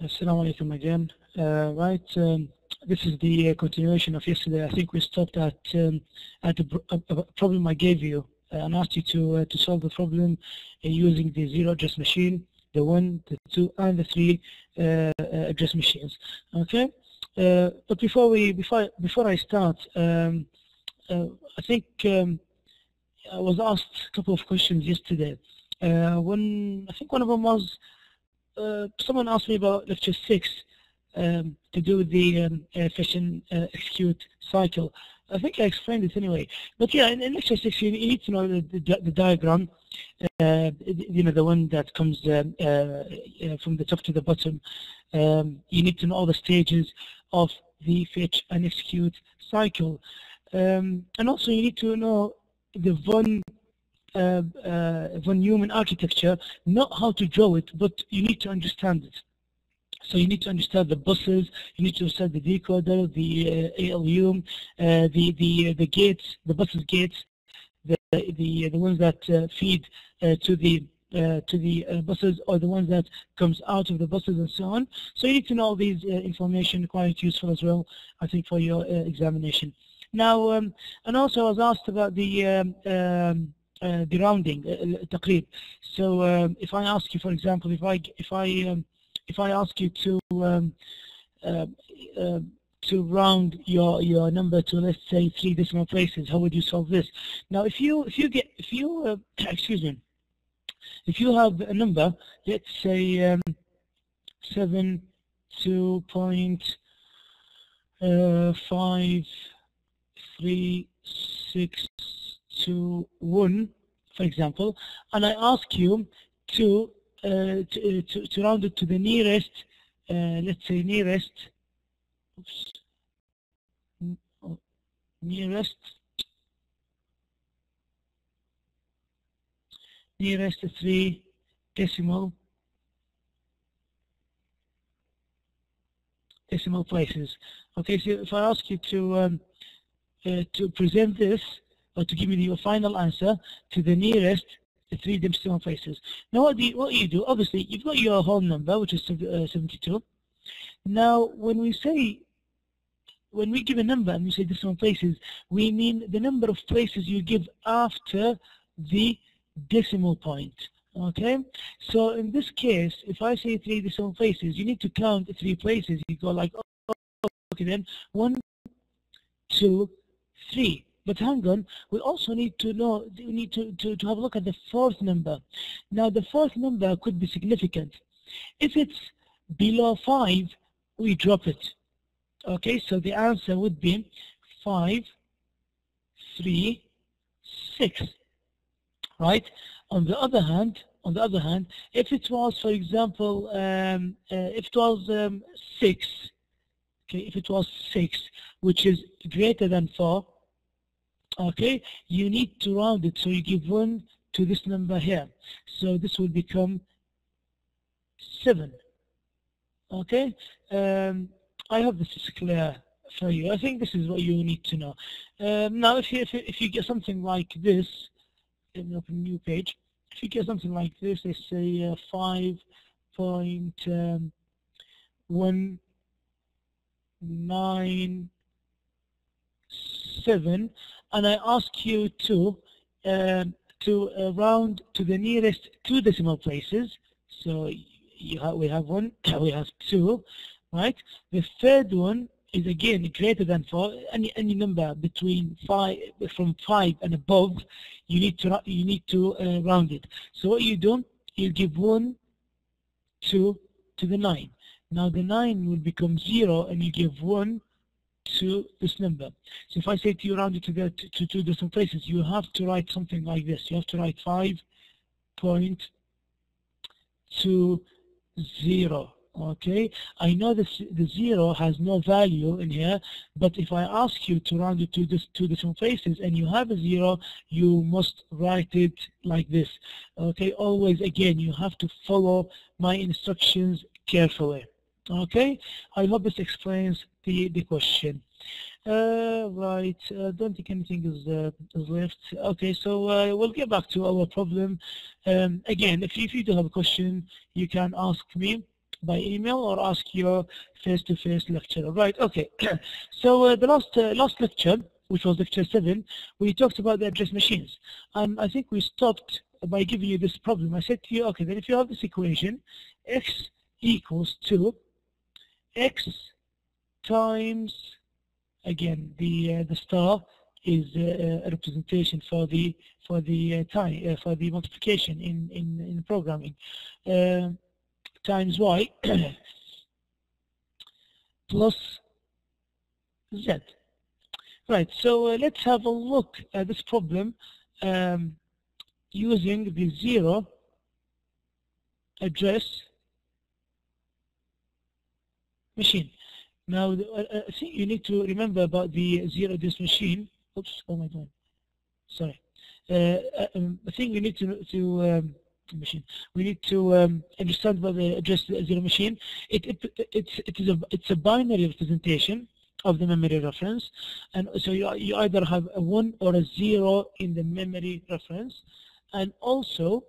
Assalamu alaikum again. This is the continuation of yesterday. I think we stopped at a problem I gave you and asked you to solve the problem using the 0 address machine, the 1, the 2, and the 3 address machines. Okay, but before I start, I think I was asked a couple of questions yesterday. I think one of them was someone asked me about lecture 6 to do with the fetch and execute cycle. I think I explained it anyway. But yeah, in lecture 6 you need to know the diagram, the one that comes from the top to the bottom. You need to know all the stages of the fetch and execute cycle. And also you need to know the von Neumann architecture, not how to draw it, but you need to understand it. So you need to understand the buses, you need to understand the decoder, the ALU, the gates, the buses gates, the ones that feed to the buses, or the ones that comes out of the buses, and so on. So you need to know all these information, quite useful as well, I think, for your examination. Now, and also I was asked about the rounding, taqrib. So if I ask you, for example, if I ask you to round your number to, let's say, 3 decimal places, how would you solve this? Now, if you excuse me, if you have a number, let's say 72.53621, for example, and I ask you to round it to the nearest, let's say nearest 3 decimal places. Okay, so if I ask you to present this, or to give me your final answer to the nearest 3 decimal places. Now what you do, obviously you've got your whole number, which is 72. Now when we give a number and we say decimal places, we mean the number of places you give after the decimal point. Okay, so in this case, if I say 3 decimal places, you need to count 3 places. You go like, oh, okay, then 1, 2, 3. But hang on, we also need to know, we need to have a look at the 4th number. Now the 4th number could be significant. If it's below 5, we drop it. Okay, so the answer would be 5, 3, 6. Right? On the other hand, if it was, for example, if it was 6, okay, if it was 6, which is greater than 4, okay, you need to round it, so you give 1 to this number here. So this will become 7. Okay, I hope this is clear for you. I think this is what you need to know. Now, if you get something like this, let me open a new page. If you get something like this, let's say 5.197, and I ask you to round to the nearest 2 decimal places. So we have 1, we have 2, right? The 3rd one is again greater than 4. Any number between 5, from 5 and above, you need to round it. So what you do, you give 1 to the 9. Now the 9 will become 0, and you give 1 to this number. So if I say to you round it to 2 decimal places, you have to write something like this. You have to write 5.20. Okay, I know the 0 has no value in here, but if I ask you to round it to 2 decimal places and you have a 0, you must write it like this. Okay, always, again, you have to follow my instructions carefully. Okay, I hope this explains the question. Right, don't think anything is left. Okay, so we'll get back to our problem. Again, if you do have a question, you can ask me. by email or ask your face-to-face lecturer. Right, okay. So the last lecture, which was lecture 7, we talked about the address machines. I think we stopped by giving you this problem. I said to you, okay, then if you have this equation, x equals to x times, again, the star is a representation for the multiplication in programming, times y plus z. Right. So let's have a look at this problem using the zero address machine. Now, I think you need to remember about the zero address machine. Oops, oh my God. Sorry. I think we need to machine. We need to understand about the address zero machine. It's a binary representation of the memory reference, and so you either have a 1 or a 0 in the memory reference, and also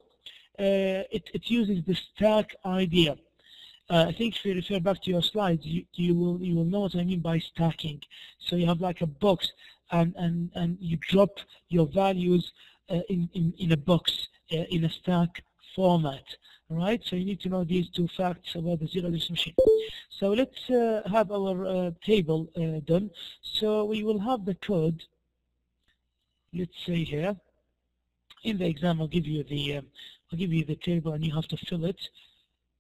it uses the stack idea. I think if you refer back to your slides, you will know what I mean by stacking. So you have like a box, and you drop your values in a box in a stack format. All right. So you need to know these two facts about the zero address machine. So let's have our table done. So we will have the code. Let's say here in the exam, I'll give you the table, and you have to fill it.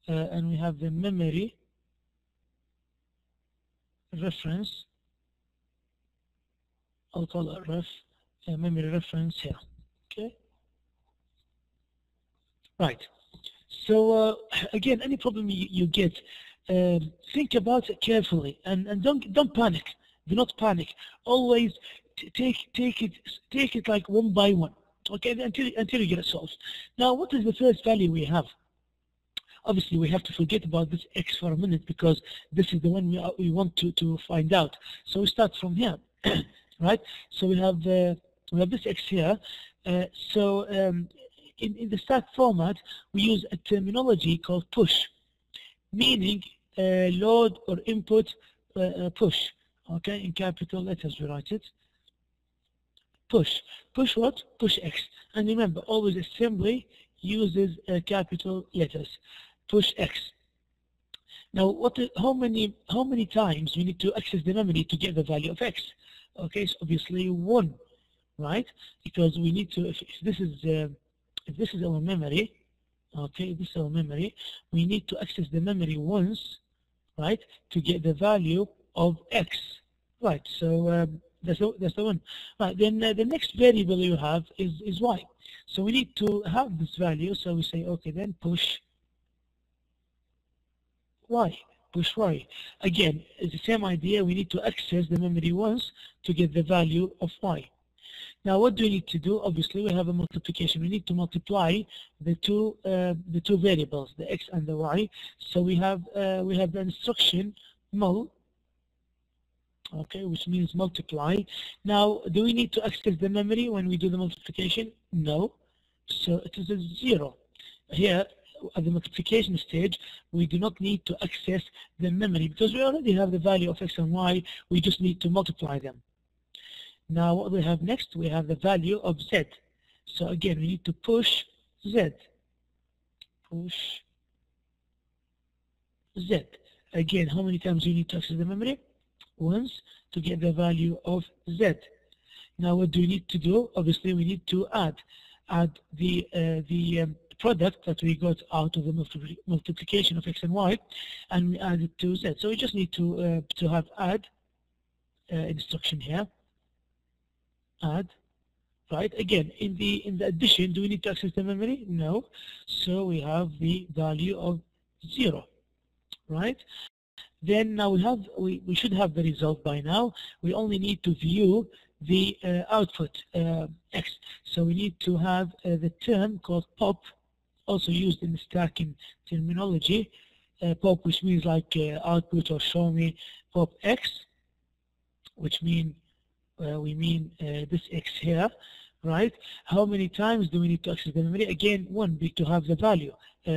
And we have the memory reference. I'll call it memory reference here. Okay. Right. So again, any problem you get, think about it carefully, and don't panic. Do not panic. Always take it like one by one. Okay, until you get it solved. Now, what is the first value we have? Obviously, we have to forget about this x for a minute, because this is the one we want to find out. So we start from here, right? So we have this x here. In the stack format, we use a terminology called push, meaning load or input push. Okay, in capital letters we write it. Push. Push what? Push x. And remember, always assembly uses capital letters. Push x. Now, how many times we need to access the memory to get the value of x? Okay, so obviously 1, right? Because we need to, if this is our memory, okay, this is our memory, we need to access the memory once, right, to get the value of x, right? So that's the one. Right. Then the next variable you have is y. So we need to have this value. So we say, okay, then push y. Push y. Again, it's the same idea. We need to access the memory once to get the value of y. Now, what do we need to do? Obviously, we have a multiplication. We need to multiply the two variables, the x and the y. So we have the instruction mul, okay, which means multiply. Now, do we need to access the memory when we do the multiplication? No. So it is a 0. Here, at the multiplication stage, we do not need to access the memory, because we already have the value of x and y. We just need to multiply them. Now, what we have next, we have the value of z. So again, we need to push z. Push z. Again, how many times do you need to access the memory? Once, to get the value of z. Now, what do we need to do? Obviously, we need to add the product that we got out of the multiplication of x and y, and we add it to z. So we just need to have add instruction here. Add, right? Again, in the addition, do we need to access the memory? No. So we have the value of 0, right? Then now we should have the result by now. We only need to view the output x. So we need to have the term called pop, also used in the stacking terminology. Pop, which means like output or show me, pop x, which mean we mean this x here, right? How many times do we need to access the memory? Again, 1, to have the value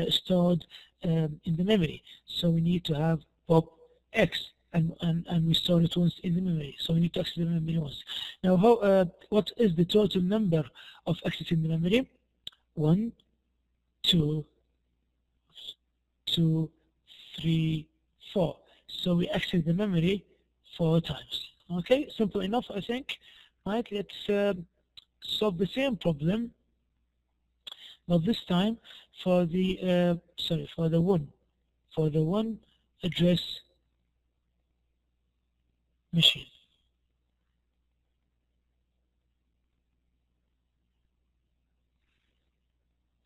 stored in the memory. So we need to have pop X, and we store it once in the memory. So we need to access the memory once. Now, what is the total number of access in the memory? 1, 2, 2, 3, 4. So we access the memory 4 times. Okay, simple enough, I think. Right, let's solve the same problem, but this time for the for the one address machine.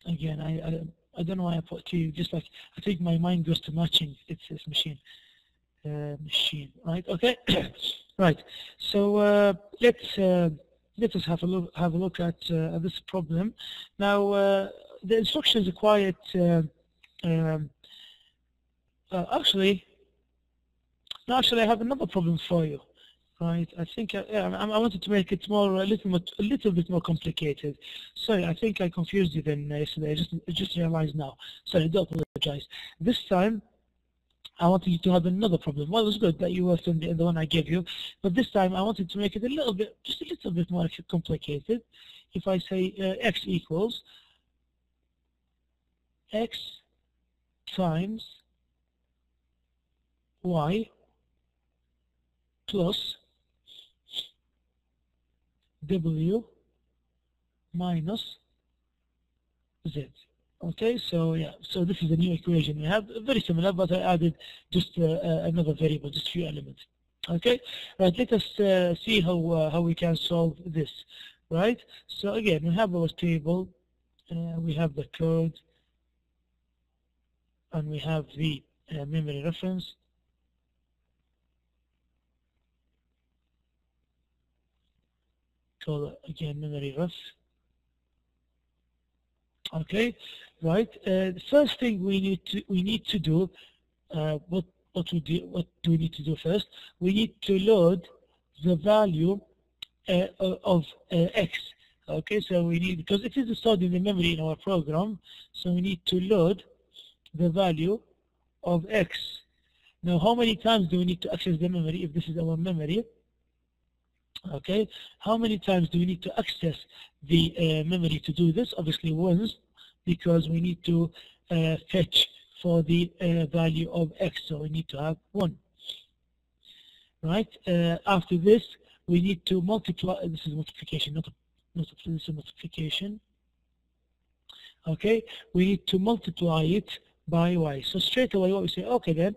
Again, I don't know why I put T. Just like I think my mind goes to matching. It says machine. Machine, right? Okay, right. So let us have a look at this problem. Now the instructions are quite um, actually. No, actually, I have another problem for you. Right, I think yeah, I wanted to make it more a little bit more complicated. Sorry, I think I confused you then yesterday. I just realized now. Sorry, I do apologize. This time I wanted you to have another problem. Well, it was good that you worked on the one I gave you, but this time I wanted to make it just a little bit more complicated. If I say x equals x times y plus w minus z. Okay, so yeah, so this is a new equation we have, very similar, but I added just another variable, just few elements. Okay, right, let us see how we can solve this, right? So again, we have our table, we have the code, and we have the memory reference. Call it again memory ref. Okay, right. The first thing we need to do, what do we need to do first? We need to load the value of x. Okay, so we need, because it is stored in the memory in our program, so we need to load the value of x. Now, how many times do we need to access the memory if this is our memory? Okay, how many times do we need to access the memory to do this? Obviously once, because we need to fetch for the value of x, so we need to have 1. Right, after this we need to multiply, this is multiplication, this is multiplication. Okay, we need to multiply it by y. So straight away what we say, okay then,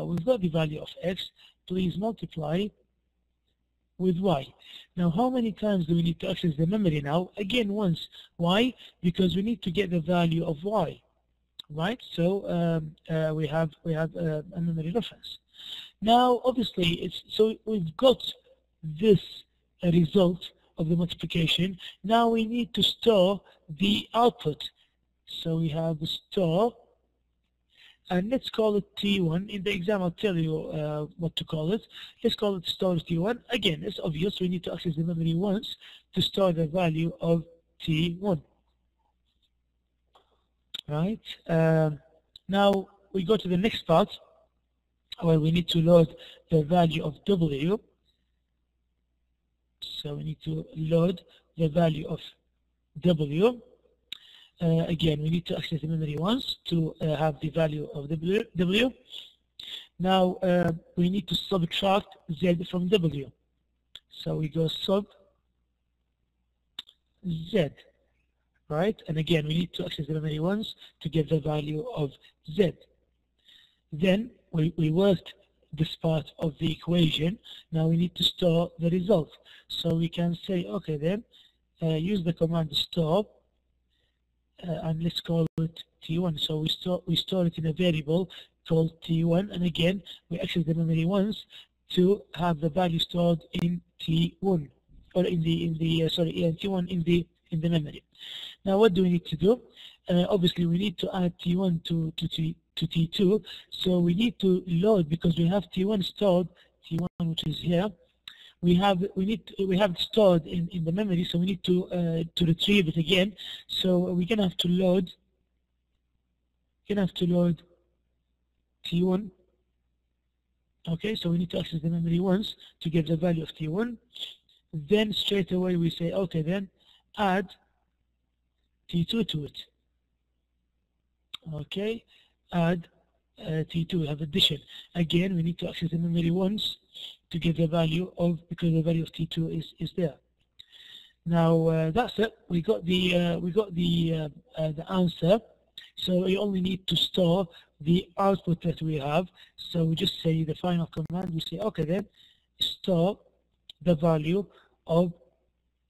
we've got the value of x, please multiply with y. Now, how many times do we need to access the memory now? Again, once. Why? Because we need to get the value of y, right? So we have a memory reference. Now, obviously, so we've got this result of the multiplication. Now we need to store the output. So we have the store, and let's call it T1. In the exam, I'll tell you what to call it. Let's call it store T1. Again, it's obvious we need to access the memory once to store the value of T1. Right? Now we go to the next part where we need to load the value of W. So we need to load the value of W. Again, we need to access the memory once to have the value of W. Now we need to subtract Z from W. So we go sub Z, right? And again, we need to access the memory once to get the value of Z. Then we worked this part of the equation. Now we need to store the result. So we can say, okay then, use the command store, and let's call it T1. So we store it in a variable called T1, and again we access the memory once to have the value stored in T1, or in T1 in the memory. Now what do we need to do? Obviously we need to add T1 to T2, so we need to load, because we have T1 stored, T1 which is here. We have it stored in the memory, so we need to retrieve it again. So we're gonna have to load you're going to have to load T1. Okay, so we need to access the memory once to get the value of T1. Then straight away we say, okay, then add T2 to it. Okay, add T2, we have addition. Again, we need to access the memory once to get the value of, because the value of T2 is there. Now that's it. We got the answer. So you only need to store the output that we have. So we just say the final command. We say, okay, then store the value of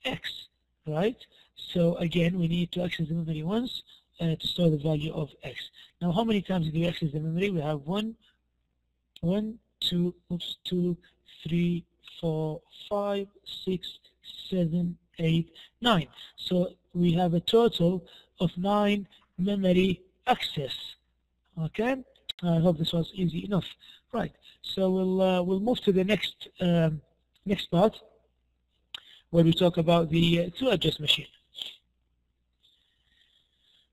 X, right? So again, we need to access the memory once to store the value of X. Now, how many times do we access the memory? We have 2, 3, 4, 5, 6, 7, 8, 9. So we have a total of 9 memory access. Okay, I hope this was easy enough. Right. So we'll move to the next next part, where we talk about the 2-address machine.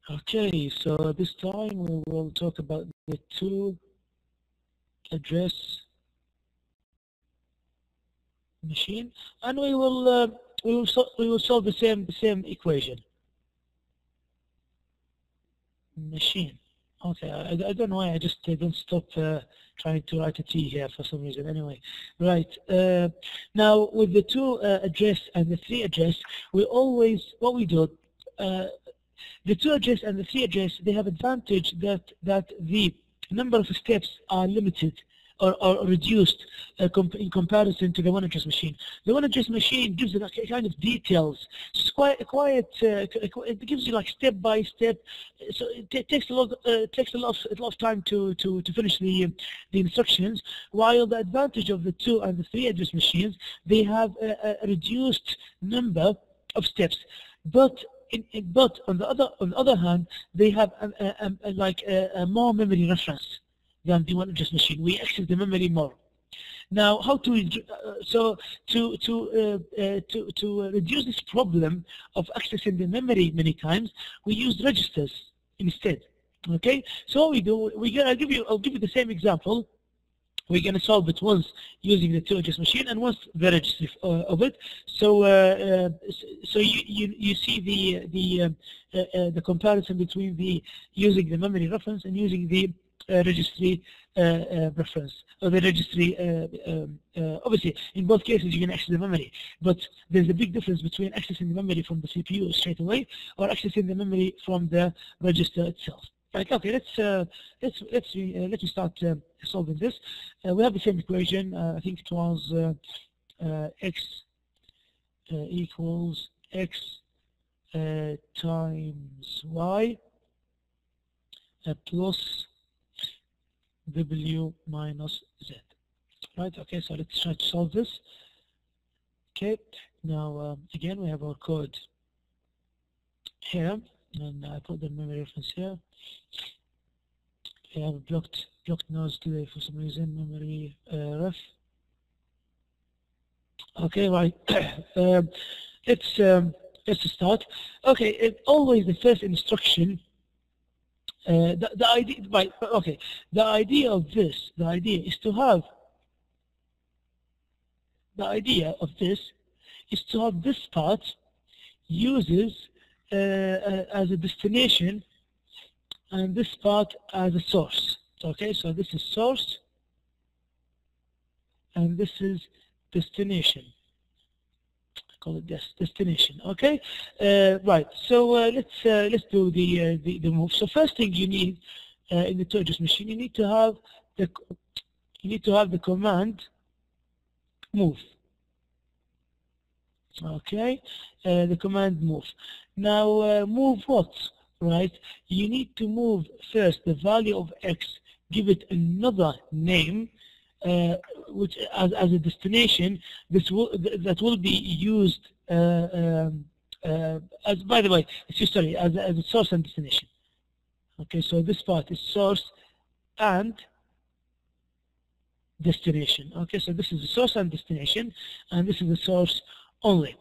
Okay, so this time we will talk about the 2-address machine, and we will solve the same equation. Machine. Okay, I don't know why I just don't stop trying to write a T here for some reason. Anyway, right. Now with the 2-address and the 3-address, we always, what we do, the 2-address and the 3-address, they have advantage that the number of steps are limited or reduced in comparison to the 1-address machine. The 1-address machine gives you a kind of details. It's quite it gives you like step by step. So it takes a lot of time to finish the instructions. While the advantage of the 2 and the 3-address machines, they have a reduced number of steps, but on the other hand, they have a more memory reference than the 1-address machine. We access the memory more. Now, how to reduce this problem of accessing the memory many times, we use registers instead. Okay, so what we do, I'll give you the same example. We're going to solve it once using the 2-address machine and once the registry of it. So so you see the comparison between using the memory reference and using the registry reference, or the registry. Obviously, in both cases, you can access the memory, but there's a big difference between accessing the memory from the CPU straight away or accessing the memory from the register itself. Right. Okay. Let me start solving this. We have the same equation. I think it was x equals x times y plus w minus z. Right. Okay. So let's try to solve this. Okay. Now again, we have our code here, and I put the memory reference here. I have blocked nodes today for some reason. Memory ref. Okay, right. Let's start. Okay, always the first instruction. The idea, right? Okay, the idea of this, the idea is to have this part uses as a destination, and this part as a source. Okay, so this is source and this is destination. I call it destination. Okay, right. So let's do the move. So first thing you need in the 2-address machine, you need to have the command move. Okay, the command move. Now move what? Right, you need to move first the value of x, give it another name, which as a destination. That will be used as, by the way, sorry, as a source and destination. Okay, so this part is source and destination. Okay, so this is the source and destination, and this is the source only.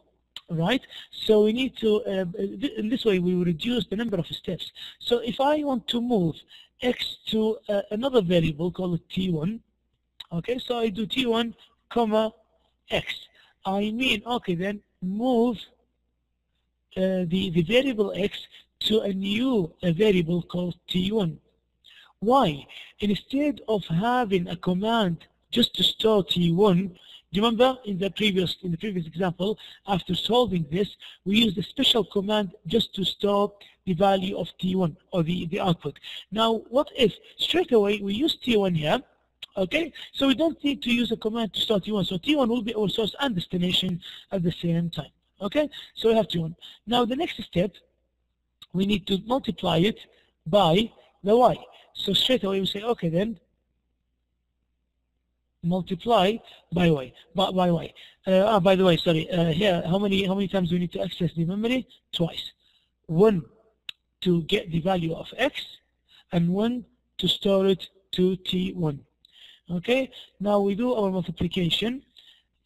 right? So we need to, in this way, we will reduce the number of steps. So if I want to move x to another variable called t1, okay, so I do t1 comma x. I mean, okay, then move the variable x to a new variable called t1. Why? Instead of having a command just to store t1, do you remember in the previous example, after solving this, we used a special command just to store the value of t1 or the output. Now, what if straight away we use t1 here? Okay, so we don't need to use a command to store t1. So t1 will be our source and destination at the same time. Okay, so we have t1. Now the next step, we need to multiply it by the y. So straight away we say, okay then, multiply by y. By y. By the way, sorry. Here, how many times do we need to access the memory? Twice. One to get the value of x, and one to store it to t1. Okay. Now we do our multiplication.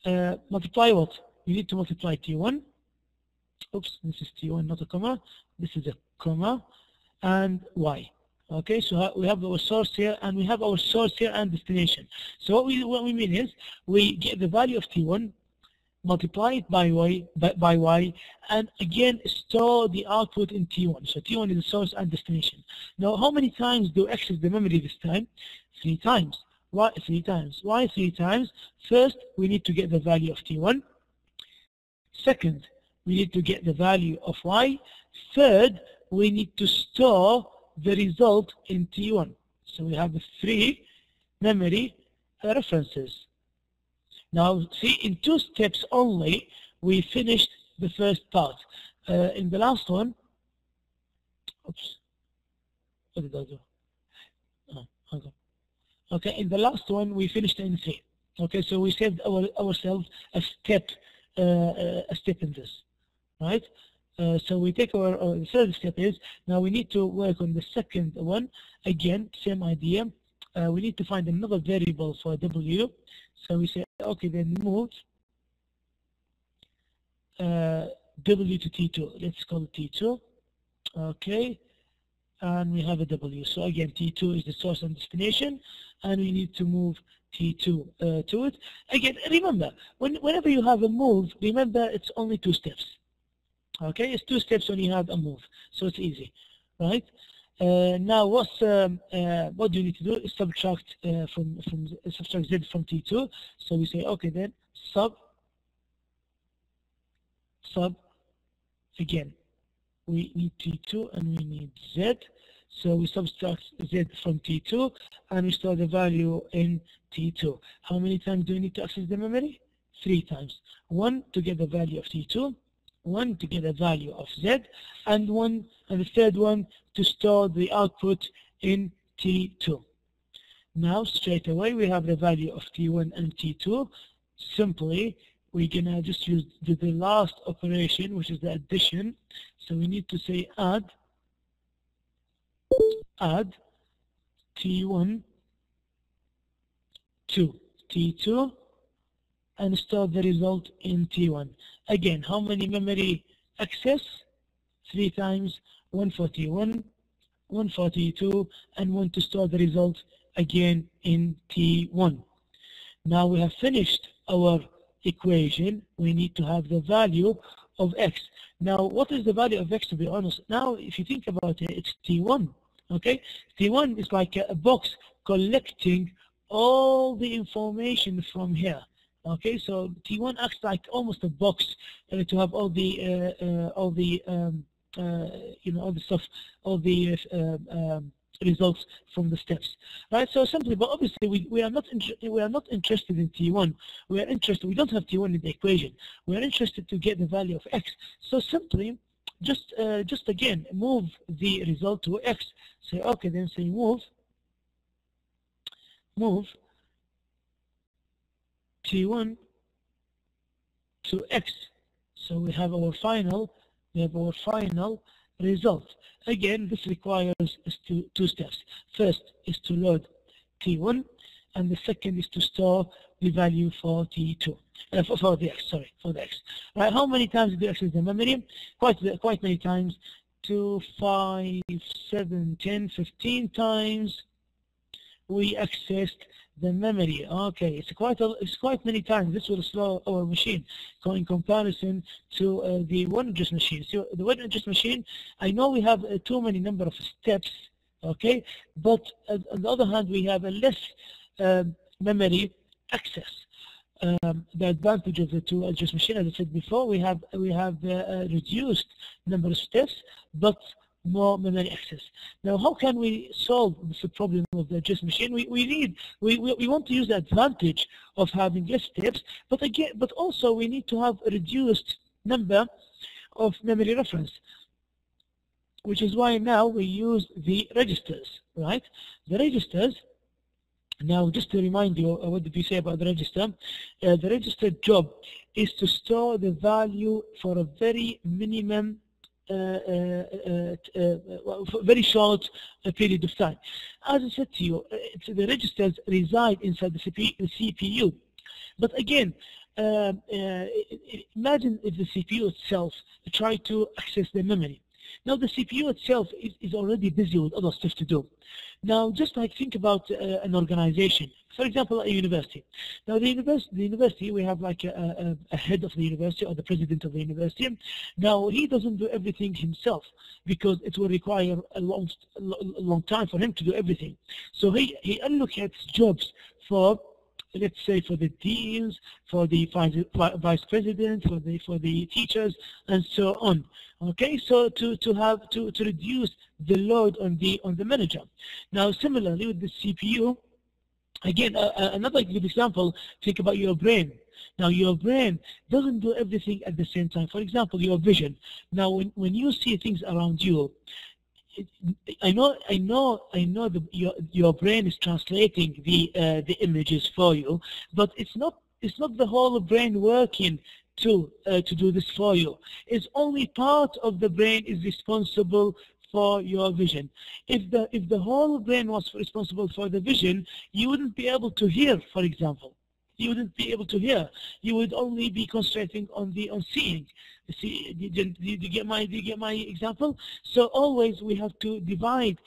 Multiply what? We need to multiply t1. Oops, this is t1, not a comma. This is a comma, and y. Okay, so we have our source here, and we have our source here and destination. So what we mean is, we get the value of t1, multiply it by y, and again store the output in t1. So t1 is the source and destination. Now, how many times do access the memory this time? 3 times. Why 3 times? Why 3 times? First, we need to get the value of t1. Second, we need to get the value of y. Third, we need to store the result in T1. So we have 3 memory references. Now, see, in 2 steps only, we finished the first part. In the last one, oops, what did I do? Oh, okay, in the last one, we finished in 3. Okay, so we saved ourselves a step in this, right? So we take our the third step is, now we need to work on the second one. Again, same idea. We need to find another variable for w. So we say, okay, then move w to t2. Let's call it t2. Okay, and we have a w. So again, t2 is the source and destination, and we need to move t2 to it. Again, remember, whenever you have a move, remember it's only 2 steps. Okay, it's 2 steps when you have a move, so it's easy, right? Now, what do you need to do? Is subtract subtract z from t2. So we say, okay, then sub again. We need t2 and we need z. So we subtract z from t2 and we store the value in t2. How many times do we need to access the memory? 3 times. 1 to get the value of t2. 1 to get the value of z, and the third one to store the output in T2. Now straight away we have the value of T1 and T2. Simply we're gonna just use the last operation, which is the addition. So we need to say add T1 to T2 and store the result in T1. Again, how many memory access? 3 times, 1 for T1, 1 for T2, and 1 to store the result again in T1. Now we have finished our equation. We need to have the value of x. Now, what is the value of x, to be honest? Now, if you think about it, it's T1. Okay? T1 is like a box collecting all the information from here. Okay, so T1 acts like almost a box to have all the results from the steps, right? So simply, but obviously we are not interested in T1. We are interested. We don't have T1 in the equation. We are interested to get the value of x. So simply, just again move the result to x. Say okay, then say move T1 to x. So we have our final result. Again, this requires 2 steps. First is to load T1, and the second is to store the value for T2. For the X, sorry, for the X. Right, how many times did you access the memory? Quite many times. 2, 5, 7, 10, 15 times we accessed the memory. Okay, it's quite many times. This will slow our machine in comparison to the one address machine. So the one address machine, I know we have too many number of steps, okay, but on the other hand, we have a less memory access. The advantage of the two address machine, as I said before, we have reduced number of steps, but more memory access. Now, how can we solve this problem of the address machine? We want to use the advantage of having less steps, but also we need to have a reduced number of memory reference, which is why now we use the registers, right? The registers. Now, just to remind you, what did we say about the register? The register job is to store the value for a very minimum, very short period of time. As I said to you, the registers reside inside the CPU. But again, imagine if the CPU itself try to access the memory. Now the CPU itself is already busy with other stuff to do. Now just like think about an organization, for example a university. Now the university we have like a head of the university or the president of the university. Now he doesn't do everything himself because it will require a long time for him to do everything. So he allocates jobs for, let's say, for the deans, for the vice president, for the teachers, and so on. Okay, so to reduce the load on the manager. Now, similarly with the CPU, again, another good example. Think about your brain. Now, your brain doesn't do everything at the same time. For example, your vision. Now, when you see things around you, I know your brain is translating the images for you, but it's not the whole brain working to do this for you. It's only part of the brain is responsible for your vision. If the whole brain was responsible for the vision, you wouldn't be able to hear, for example. You wouldn't be able to hear. You would only be concentrating on seeing. See, do you get my example? So always we have to divide.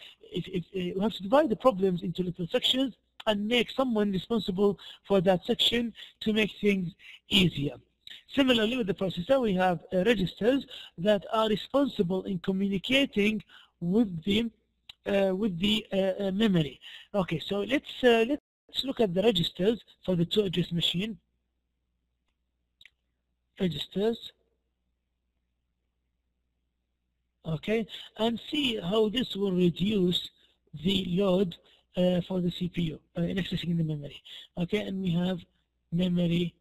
We have to divide the problems into little sections and make someone responsible for that section to make things easier. Similarly, with the processor, we have registers that are responsible in communicating with the memory. Okay, so let's look at the registers for the two address machine. Registers. Okay, and see how this will reduce the load for the CPU in accessing the memory. Okay, and we have memory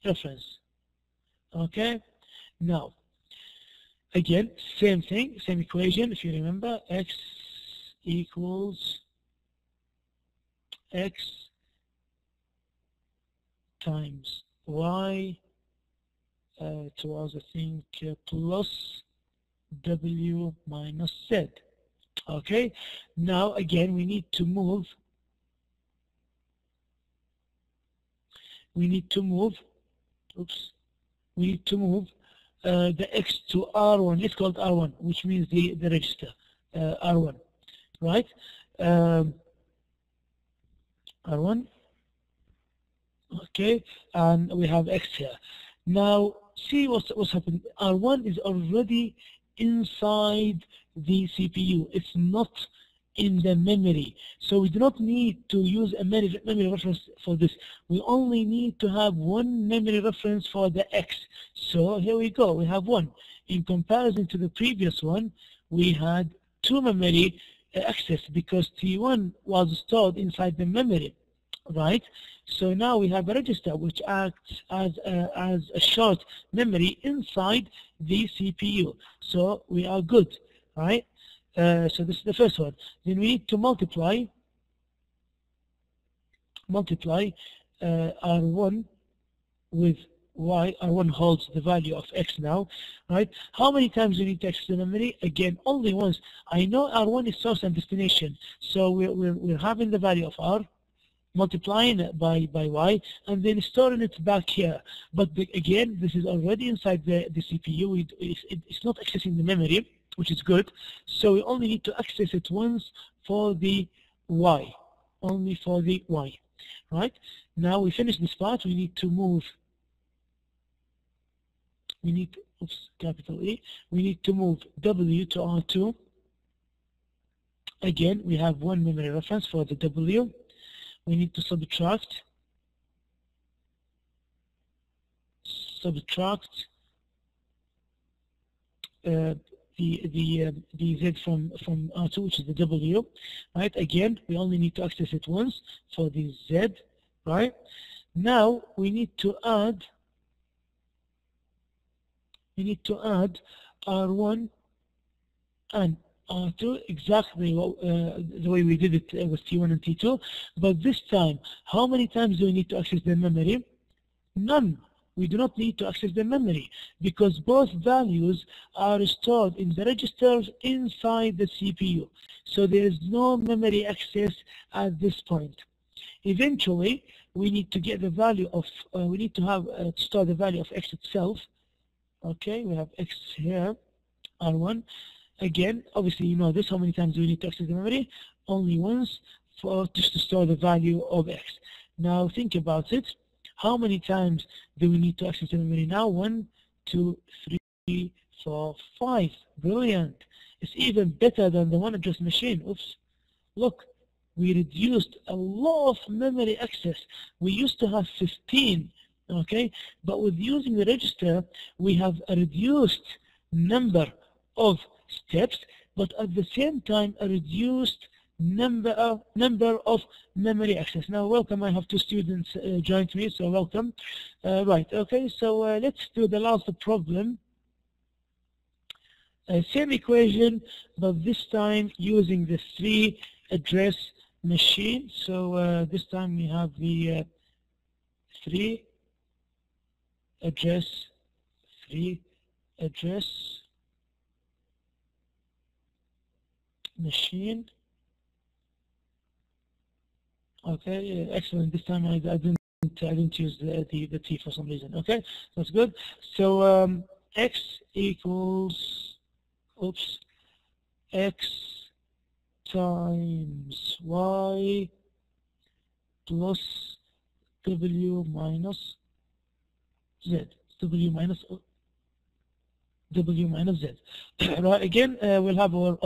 reference. Okay, now again, same thing, same equation. If you remember, x equals x times y towards, I think, plus w minus z. Okay, now again we need to move oops, we need to move the x to R1. Let's call it R1, which means the register R1, right? R1. Okay, and we have x here. Now see what's happening. R1 is already inside the CPU. It's not in the memory. So we do not need to use a memory reference for this. We only need to have one memory reference for the X. So here we go. We have one. In comparison to the previous one, we had two memory access because T1 was stored inside the memory, right? So now we have a register which acts as a short memory inside the CPU. So we are good, right? So this is the first one. Then we need to multiply R1 with y. R1 holds the value of x now, right? How many times do we need to access the memory? Again, only once. I know R1 is source and destination, so we're having the value of R. multiplying it by y, and then storing it back here. But again, this is already inside the CPU. It's not accessing the memory, which is good. So we only need to access it once for the y, only for the y. Right? Now we finish this part. We need to move. We need, oops, capital E. We need to move W to R2. Again, we have one memory reference for the W. We need to subtract the Z from R2, which is the W, right? Again, we only need to access it once for the Z, right? Now we need to add R1 and R2 exactly the way we did it with T1 and T2, but this time, how many times do we need to access the memory? None. We do not need to access the memory because both values are stored in the registers inside the CPU. So there is no memory access at this point. Eventually, we need to get the value of, we need to have store the value of X itself. Okay, we have X here, R1. Again, obviously you know this, how many times do we need to access the memory? Only once for just to store the value of X. Now think about it. How many times do we need to access the memory now? 1, 2, 3, 4, 5. Brilliant. It's even better than the one address machine. Oops. Look, we reduced a lot of memory access. We used to have 15, okay? But with using the register, we have a reduced number of steps, but at the same time a reduced number of memory access. Now welcome, I have two students joined me, so welcome. Right, okay, so let's do the last problem. Same equation, but this time using the 3 address machine. So this time we have the 3 address machine. Okay, excellent. This time I didn't use the T for some reason. Okay, that's good. So X equals, oops, X times Y plus W minus Z. W minus Z. Right. Again, we'll have our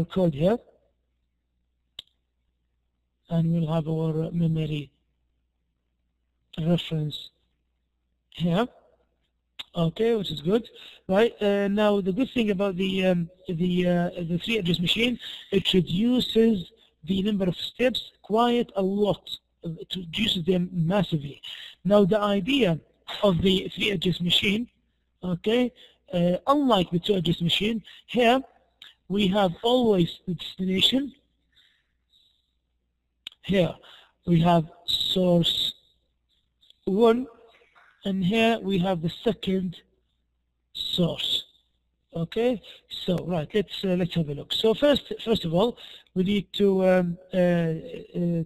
code here. And we'll have our memory reference here. Okay, which is good, right? Now the good thing about the 3 address machine, it reduces the number of steps quite a lot. It reduces them massively. Now the idea of the 3 address machine, okay, unlike the 2 address machine, here we have always the destination. Here we have source 1, and here we have the second source. Okay, so right, let's have a look. So first of all, we need to do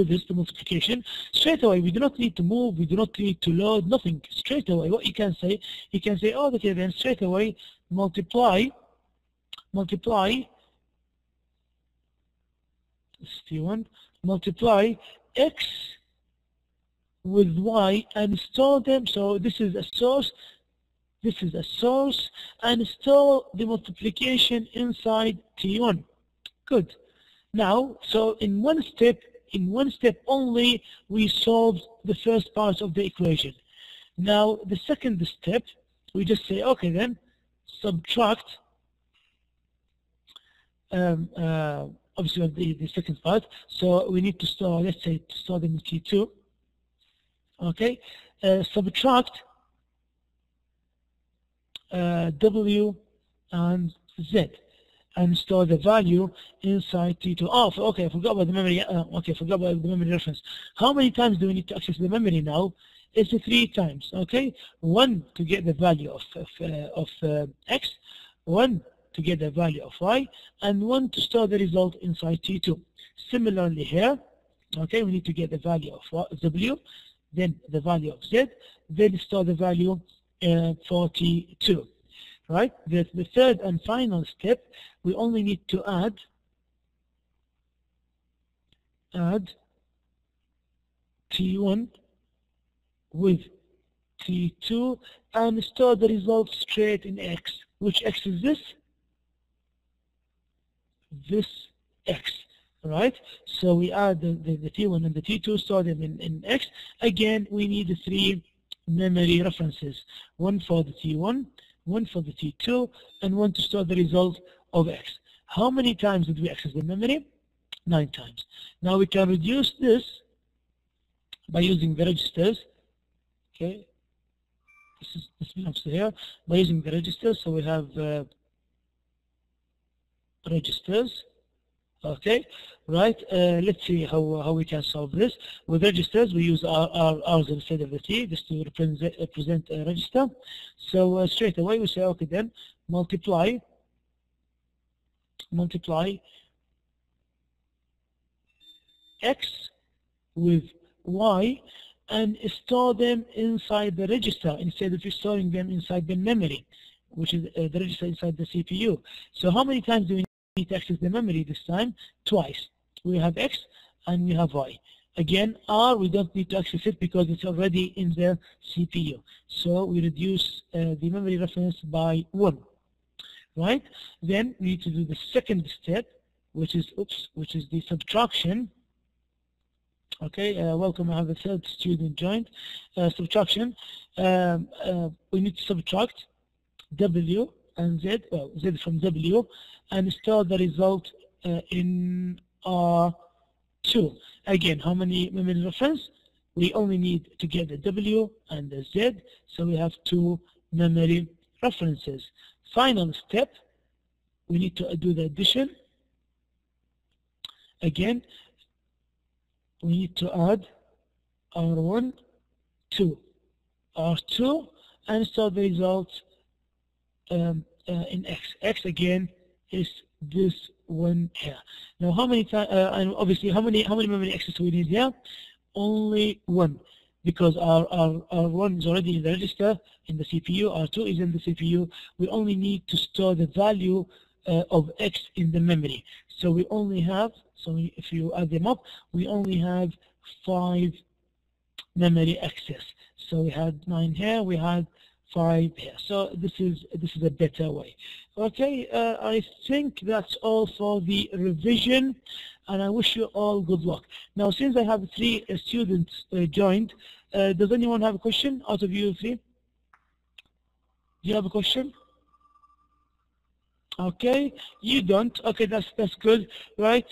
this, the multiplication. Straight away, we do not need to move, we do not need to load, nothing. Straight away, what you can say, oh, okay, then straight away multiply T1, multiply X with Y and store them. So this is a source, and store the multiplication inside T1. Good. Now, so in one step only, we solved the first part of the equation. Now, the second step, we just say, okay then, subtract obviously the second part, so we need to store, let's say, to store them in T2. Okay, subtract W and Z and store the value inside T2. Oh, okay, I forgot about the memory. Okay, I forgot about the memory reference. How many times do we need to access the memory now? It's 3 times. Okay, 1 to get the value of X, 1 to get the value of Y, and 1 to store the result inside T2. Similarly here, Okay, we need to get the value of W, then the value of Z, then store the value 42. Right? The third and final step, we only need to add T1 with T2 and store the result straight in X. Which X is this? This X. Right? So we add the T1 and the T2, store them in X. Again, we need the 3 memory references. One for the T1, one for the T2, and one to store the result of X. How many times did we access the memory? 9 times. Now we can reduce this by using the registers. Okay, this belongs to here. By using the registers, so we have registers. Okay, right. Let's see how we can solve this. With registers, we use R's instead of the T, just to represent a register. So straight away we say, okay, then multiply X with Y and store them inside the register instead of storing them inside the memory, which is the register inside the CPU. So how many times do we need to access the memory this time? Twice. We have X and we have Y. Again, R, we don't need to access it because it's already in the CPU. So we reduce the memory reference by 1. Right? Then we need to do the second step, which is the subtraction. Okay, welcome. I have a third student joined. Subtraction. We need to subtract W and Z, well, Z from W, and store the result in R2. Again, how many memory reference? We only need to get the W and the Z, so we have 2 memory references. Final step, we need to do the addition. Again, we need to add R1 to R2 and store the result in X. X again is this one here. Now, how many times? And obviously, how many memory access do we need here? Only 1, because R1 is already in the register in the CPU. R2 is in the CPU. We only need to store the value of X in the memory. So we only have, if you add them up, we only have 5 memory access. So we had 9 here, we had 5 here. So this is a better way. Okay, I think that's all for the revision, and I wish you all good luck. Now, since I have 3 students joined, does anyone have a question out of you 3? Do you have a question? Okay, you don't. Okay, that's good, right?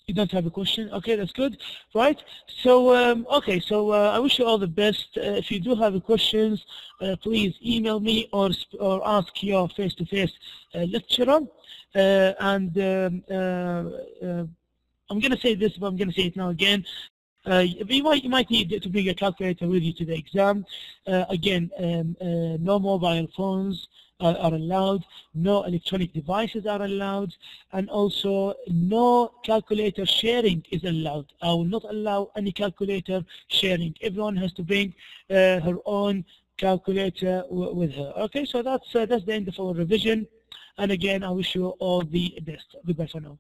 You don't have a question. Okay, that's good, right? So okay, so I wish you all the best. If you do have questions, please email me or ask your face-to-face lecturer. And I'm going to say this, but I'm going to say it now again. You might need to bring a calculator with you to the exam. Again, no mobile phones are allowed, no electronic devices are allowed, and also no calculator sharing is allowed. I will not allow any calculator sharing. Everyone has to bring her own calculator with her. Okay, so that's the end of our revision. And again, I wish you all the best. Goodbye for now.